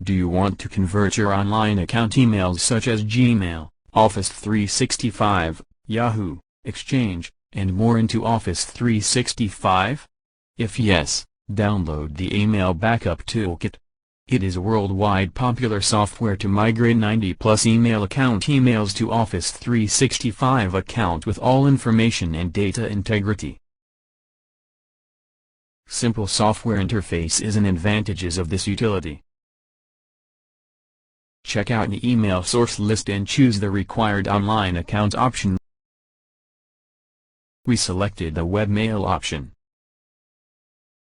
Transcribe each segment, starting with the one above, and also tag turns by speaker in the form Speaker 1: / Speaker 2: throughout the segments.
Speaker 1: Do you want to convert your online account emails such as Gmail, Office 365, Yahoo, Exchange, and more into Office 365? If yes, download the Email Backup Toolkit. It is worldwide popular software to migrate 90+ email account emails to Office 365 account with all information and data integrity. Simple software interface is an advantages of this utility. Check out the email source list and choose the required online account option. We selected the webmail option.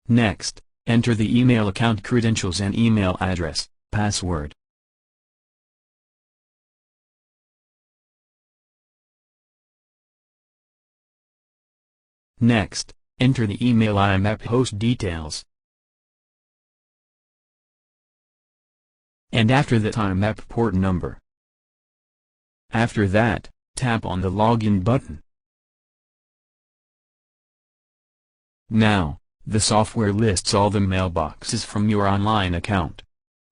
Speaker 1: Next, enter the email account credentials and email address, password. Next, enter the email IMAP host details. And after that IMAP port number. After that, tap on the login button. Now, the software lists all the mailboxes from your online account.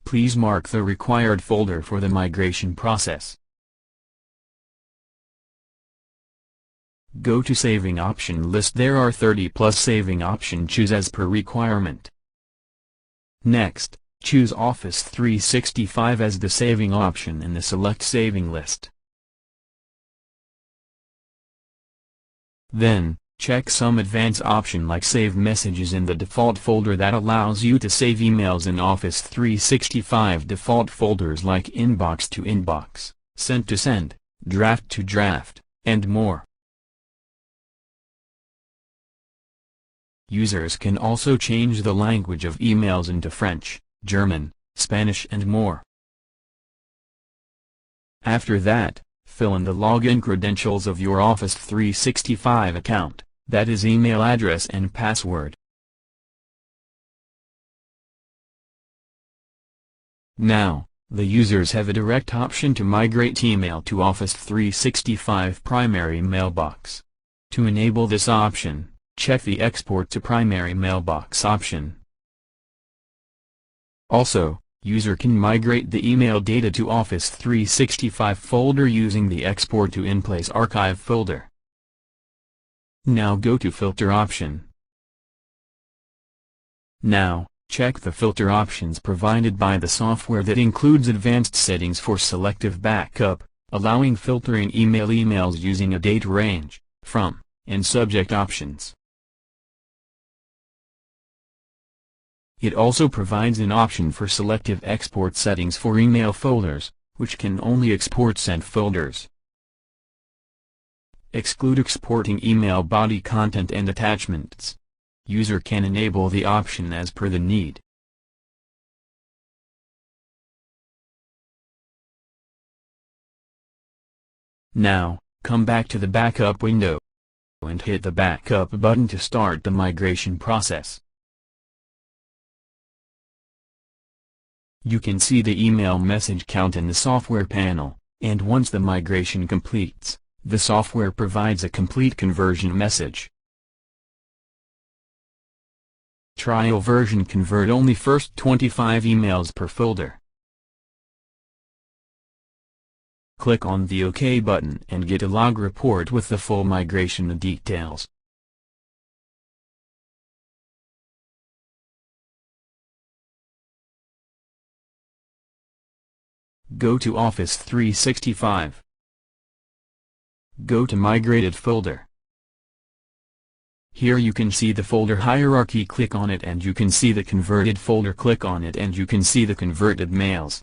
Speaker 1: Please mark the required folder for the migration process. Go to Saving Option list. There are 30+ saving option. Choose as per requirement. Next, choose Office 365 as the saving option in the Select Saving list. Then, check some advanced option like Save Messages in the default folder that allows you to save emails in Office 365 default folders like Inbox to Inbox, Sent to Send, Draft to Draft, and more. Users can also change the language of emails into French, German, Spanish and more. After that, fill in the login credentials of your Office 365 account, that is email address and password. Now, the users have a direct option to migrate email to Office 365 primary mailbox. To enable this option, check the Export to Primary Mailbox option. Also, user can migrate the email data to Office 365 folder using the Export to In-Place Archive folder. Now go to Filter option. Now, check the filter options provided by the software that includes advanced settings for selective backup, allowing filtering emails using a date range, from, and subject options. It also provides an option for selective export settings for email folders, which can only export sent folders. Exclude exporting email body content and attachments. User can enable the option as per the need. Now, come back to the backup window and hit the backup button to start the migration process. You can see the email message count in the software panel, and once the migration completes, the software provides a complete conversion message. Trial version: convert only first 25 emails per folder. Click on the OK button and get a log report with the full migration details. Go to Office 365. Go to Migrated folder. Here you can see the folder hierarchy. Click on it and you can see the converted folder. Click on it and you can see the converted mails.